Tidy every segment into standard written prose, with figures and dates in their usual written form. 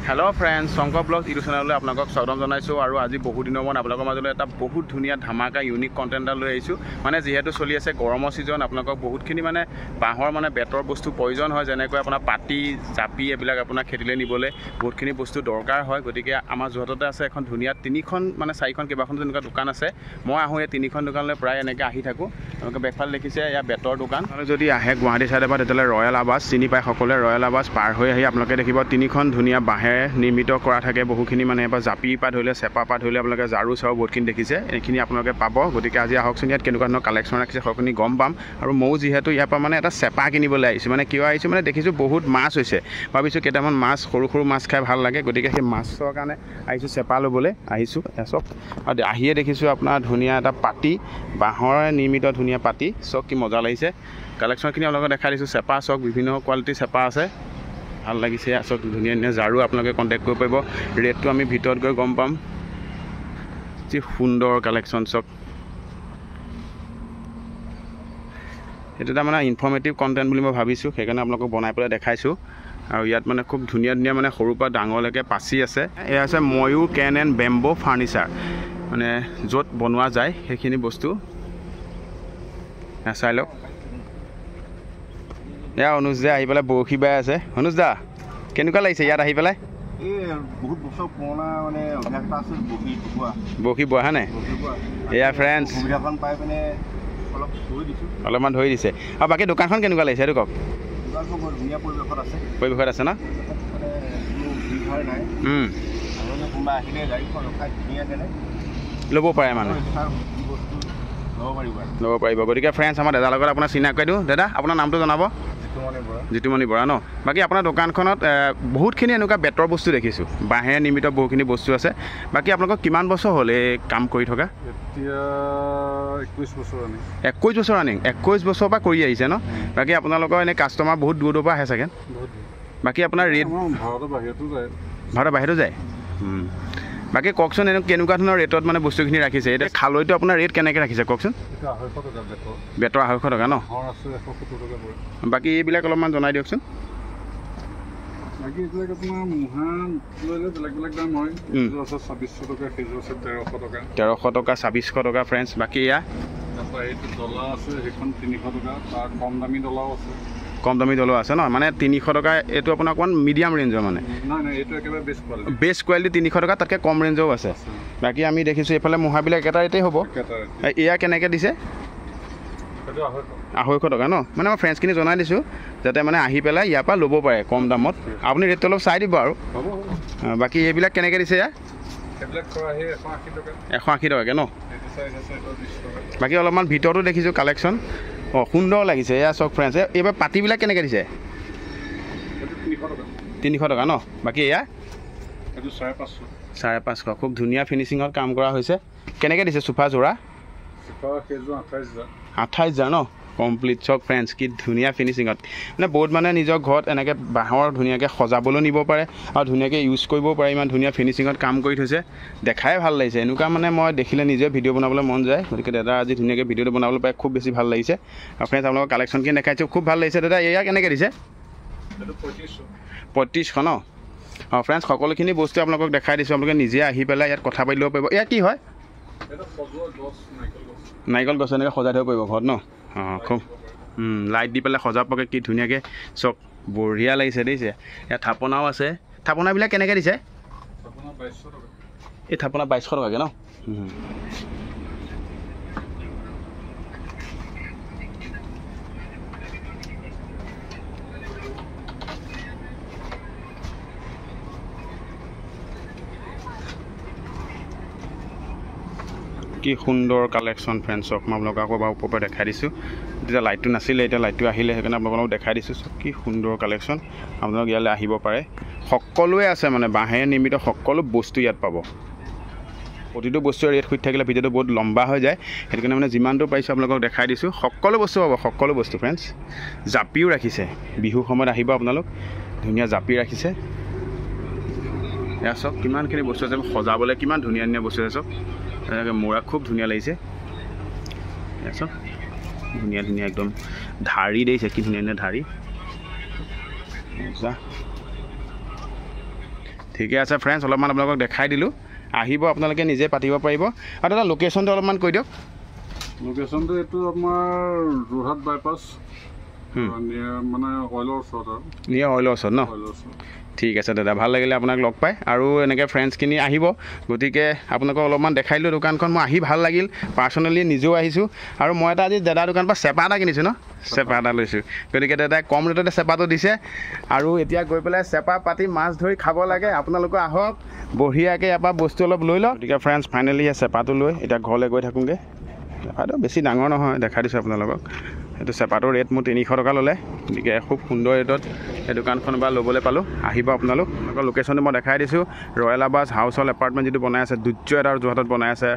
Hello friends Shankar blogs YouTube channel आपलोक स्वागत जानाइছো और आज बहुत दिन मन आपलोকৰ মাজলৈ এটা बहुत धुनिया धमाका यूनिक कन्टेन्ट লৈ আহিছো মানে যেহেতু চলি আছে গৰমৰ সিজন आपलोকক বহুতখিনি মানে বাহৰ মানে বেতৰ বস্তু প্ৰয়োজন হয় যেনেকৈ আপোনাৰ পাটি জাপি এবিলাক আপোনাৰ খেতিলে নিবলে বহুতখিনি বস্তু দৰকাৰ হয় গতিকে আমাৰ জহততে আছে এখন ধুনিয়া তিনিখন মানে চাৰিখন কেবাখন তেনেকুৱা দোকান আছে মই আহো এই তিনিখন দোকানলৈ প্ৰায় এনেকৈ আহি থাকো আপোনালোকে বেকফাল দেখিছে ইয়া বেতৰ দোকান আৰু যদি আহে গুৱাহাটী সাইডৰ পৰা তেতিয়ালে ৰয়েল আৱাজ চিনি পাই সকলে ৰয়েল আৱাজ পাৰ হৈ আহি আপোনালোকে দেখিব তিনিখন ধুনিয়া বাহে নিৰ্মিত কৰা থাকে বহুখিনি মানে এবা জাপি পা ধৰিলে চেপা পা ধৰিলে আপোনালোকে জাৰু চাও বহুতখিনি দেখিছে এইখিনি আপোনালোকে পাব গতিকে আজি আহকচোন ইয়াত কেনেকুৱা ধৰণৰ কালেকশ্যন ৰাখিছে সকলোখিনি গম পাম আৰু মৌ যিহেতু ইয়াৰ পৰা মানে এটা চেপা কিনিবলৈ আহিছো মানে কিয় আহিছো মানে দেখিছো বহুত মাছ হৈছে ভাবিছো কেইটামান মাছ সৰু সৰু মাছ খাই ভাল লাগে গতিকে সেই মাছৰ কাৰণে আহিছো চেপা ল'বলৈ আহিছো এচক আৰু আহিয়ে দেখিছো আপোনাৰ ধুনিয়া এটা পাটি বাহৰ নিৰ্মিত ধুনিয়া পাটি চক কি মজা লাগিছে কালেকশ্যনখিনি আপোনালোকক দেখাই দিছো চেপা চক বিভিন্ন কোৱালিটি চেপা আছে ভাল লাগিছে আসক ধুনিয়া ধুনিয়া জাৰু আপোনালোকে কন্টাক্ট কৰিব পাৰিব ৰেটটো আমি ভিতৰত গৈ গম পাম যি সুন্দৰ কালেকশ্যন চক এটা মানে ইনফৰ্মেটিভ কন্টেন্ট বুলি মই ভাবিছো সেইকাৰণে আপোনালোকক বনাই পেলাই দেখাইছো আৰু ইয়াত মানে খুব ধুনিয়া ধুনিয়া মানে সৰুৰ পৰা ডাঙৰলৈকে পাচি আছে এয়া আছে ময়ূৰ কেন এণ্ড বেম্বো ফাৰ্নিচাৰ মানে য'ত বনোৱা যায় সেইখিনি বস্তু চাই লওক এয়া অনুজ দা আহি পেলাই বৰশী বাই আছে অনুজ দা কেনেকুৱা লাগিছে ইয়াত আহি পেলাই বহুত বছৰ পুৰণা মানে অভ্যাস আছে বৰশী বোৱা হয়নে এয়া ফ্ৰেণ্ডছ সুবিধাখন পাই পিনে অলপমান ধৰি দিছে আৰু বাকী দোকানখন কেনেকুৱা লাগিছে এইটো কওক ধুনীয়া পৰিৱেশত আছে পৰিৱেশত আছে ন ল'ব পাৰে মানে ল'ব পাৰিব গতিকে ফ্ৰেণ্ডছ আমাৰ দাদাৰ লগত আপোনাৰ চিনাকি কৰি দিওঁ দাদা আপোনাৰ নামটো জনাব জিতুমণি বৰা ন বাকী আপোনাৰ দোকানখনত বহুতখিনি এনেকুৱা বেতৰ বস্তু দেখিছোঁ বাঁহেৰে নিৰ্মিত বহুখিনি বস্তু আছে বাকী আপোনালোকক কিমান বছৰ হ'ল এই কাম কৰি থকা 21 বছৰ ৰানিং 21 বছৰৰ পৰা কৰি আহিছে ন বাকী আপোনালোকৰ এনেই কাষ্টমাৰ বহুত দূৰ দূৰৰ পৰা আহে চাগে বাকী আপোনাৰ ৰেট ভাৰতৰ বাহিৰতো যায় বাকী কওকচোন এনে কেনেকুৱা ধৰণৰ ৰেটত মানে বস্তুখিনি ৰাখিছে এতিয়া খালৈটো আপোনাৰ ৰেট কেনেকৈ ৰাখিছে কওকচোন বেতৰ 250 টকা ন বাকী এইবিলাক অলপমান জনাই দিয়কচোন বাকী এইবিলাক আপোনাৰ মুহা ললে বেলেগ বেলেগ দাম হয় 2600 টকা কেজি আছে 1300 টকা 2600 টকা ফ্ৰেণ্ডছ বাকী এয়া এইটো ডলা আছে সেইখন 300 টকা তাৰ কম দামী ডলাও আছে কম দামী ডলো আছে ন মানে 300 টকা এইটো আপোনাৰ অকণ মিডিয়াম ৰেঞ্জৰ মানে নাই এইটো একেবাৰে বেষ্ট কোৱালিটি 300 টকা তাতকৈ কম ৰেঞ্জৰো আছে বাকী আমি দেখিছোঁ এইফালে মুহাবিলাক এটা ৰেটেই হ'ব এয়া কেনেকৈ দিছে 250 টকা ন মানে মই ফ্ৰেণ্ডছখিনি জনাই দিছোঁ যাতে মানে আহি পেলাই ইয়াৰ পৰা ল'ব পাৰে কম দামত আপুনি ৰেটটো অলপ চাই দিব আৰু বাকী এইবিলাক কেনেকৈ দিছে ইয়াৰ 180 টকাকৈ ন বাকী অলপমান ভিতৰতো দেখিছোঁ কালেকশ্যন সুন্দৰ লাগিছে এয়া চক ফ্ৰেণ্ডছ এইবাৰ পাতিবিলাক কেনেকৈ দিছে 300 টকা ন বাকী এয়া 550 খুব ধুনীয়া ফিনিচিঙত কাম কৰা হৈছে কেনেকৈ দিছে চোফা যোৰা 28,000 ন কমপ্লিট চক ফ্ৰেণ্ডছ কি ধুনীয়া ফিনিচিঙত মানে বহুত মানে নিজৰ ঘৰত এনেকৈ বাঁহৰ ধুনীয়াকৈ সজাবলৈ নিব পাৰে আৰু ধুনীয়াকৈ ইউজ কৰিব পাৰে ইমান ধুনীয়া ফিনিচিঙত কাম কৰি থৈছে দেখাই ভাল লাগিছে এনেকুৱা মানে মই দেখিলে নিজে ভিডিঅ' বনাবলৈ মন যায় গতিকে দাদা আজি ধুনীয়াকৈ ভিডিঅ'টো বনাবলৈ পাই খুব বেছি ভাল লাগিছে আৰু ফ্ৰেণ্ডছ আপোনালোকৰ কালেকশ্যনখিনি দেখাইছোঁ খুব ভাল লাগিছে দাদা এয়া কেনেকৈ দিছে 3500 ন অঁ ফ্ৰেণ্ডছ সকলোখিনি বস্তু আপোনালোকক দেখাই দিছোঁ আপোনালোকে নিজে আহি পেলাই ইয়াত কথা পাতি ল'ব পাৰিব এয়া কি হয় নাৰিকল গছ এনেকৈ সজাই থ'ব পাৰিব ঘৰত ন অঁ খুব লাইট দি পেলাই সজাব পৰাকৈ কি ধুনীয়াকৈ চক বঢ়িয়া লাগিছে দেখিছে ইয়াত থাপনাও আছে থাপনাবিলাক কেনেকৈ দিছে এই থাপনা 2200 টকাকৈ ন কি সুন্দৰ কালেকশ্যন ফ্ৰেণ্ডছক মই আপোনালোকক আকৌ বাৰু ওপৰৰ পৰা দেখাই দিছোঁ তেতিয়া লাইটটো নাছিলে এতিয়া লাইটটো আহিলে সেইকাৰণে আপোনালোকক দেখাই দিছোঁ কি সুন্দৰ কালেকশ্যন আপোনালোক ইয়ালৈ আহিব পাৰে সকলোৱে আছে মানে বাঁহেৰে নিৰ্মিত সকলো বস্তু ইয়াত পাব প্ৰতিটো বস্তুৰ ৰেট সুধি থাকিলে ভিডিঅ'টো বহুত লম্বা হৈ যায় সেইটো কাৰণে মানে যিমানটো পাৰিছোঁ আপোনালোকক দেখাই দিছোঁ সকলো বস্তু পাব সকলো বস্তু ফ্ৰেণ্ডছ জাপিও ৰাখিছে বিহু সময়ত আহিব আপোনালোক ধুনীয়া জাপি ৰাখিছে এয়া চক কিমানখিনি বস্তু আছে সজাবলৈ কিমান ধুনীয়া ধুনীয়া বস্তু আছে চক এনেকৈ মোৰা খুব ধুনীয়া লাগিছে চক ধুনীয়া ধুনীয়া একদম ধাৰি দিছে কি ধুনীয়া ধুনীয়া ধাৰি ঠিকে আছে ফ্ৰেণ্ডছ, অলপমান আপোনালোকক দেখাই দিলোঁ, আহিব আপোনালোকে নিজে পাতিব পাৰিব। আৰু দাদা লোকেশ্যনটো অলপমান কৈ দিয়ক। লোকেশ্যনটো এইটো আমাৰ যোৰহাট বাইপাছ, মানে অইলৰ ওচৰত আৰু নিয়ে অইলৰ ওচৰত ন? অইলৰ ওচৰত। ঠিক আছে দাদা, ভাল লাগিলে আপোনাক লগ পাই, আৰু এনেকৈ ফ্ৰেণ্ডছখিনি আহিব। গতিকে আপোনালোকক অলপমান দেখাই দিলোঁ দোকানখন, মই আহি ভাল লাগিল, পাৰ্চনেলি নিজেও আহিছোঁ। আৰু মই এটা আজি দাদাৰ দোকানৰ পৰা চেপা এটা কিনিছোঁ ন, চেপা এটা লৈছোঁ। গতিকে দাদাই কম ৰেটতে চেপাটো দিছে, আৰু এতিয়া গৈ পেলাই চেপা পাতি মাছ ধৰি খাব লাগে। আপোনালোকে আহক, বঢ়িয়াকৈ ইয়াৰ পৰা বস্তু অলপ লৈ লওক। গতিকে ফ্ৰেণ্ডছ ফাইনেলি চেপাটো লৈ এতিয়া ঘৰলৈ গৈ থাকোঁগৈ। চেপাটো বেছি ডাঙৰ নহয়, দেখাই দিছোঁ আপোনালোকক। এইটো চেপাটোৰ ৰেট মোৰ 300 টকা ল'লে। গতিকে খুব সুন্দৰ ৰেটত এই দোকানখন বা ল'বলৈ পালোঁ। আহিব আপোনালোক। লোকেশ্যনটো মই দেখাই দিছোঁ, ৰয়েল আৱাজ হাউচ হল এপাৰ্টমেণ্ট যিটো বনাই আছে, দুৰ্য এটা যোৰহাটত বনাই আছে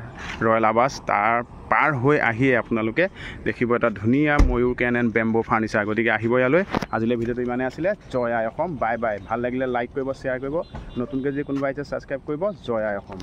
ৰয়েল আৱাজ, তাৰ পাৰ হৈ আহিয়ে আপোনালোকে দেখিব এটা ধুনীয়া ময়ূৰ কেন এণ্ড বেম্বো ফাৰ্ণিচাৰ। গতিকে আহিব ইয়ালৈ। আজিলৈ ভিডিঅ'টো ইমানেই আছিলে। জয় আই অসম, বাই বাই। ভাল লাগিলে লাইক কৰিব, শ্বেয়াৰ কৰিব, নতুনকৈ যদি কোনোবা আহিছে ছাবস্ক্ৰাইব কৰিব। জয় আই অসম।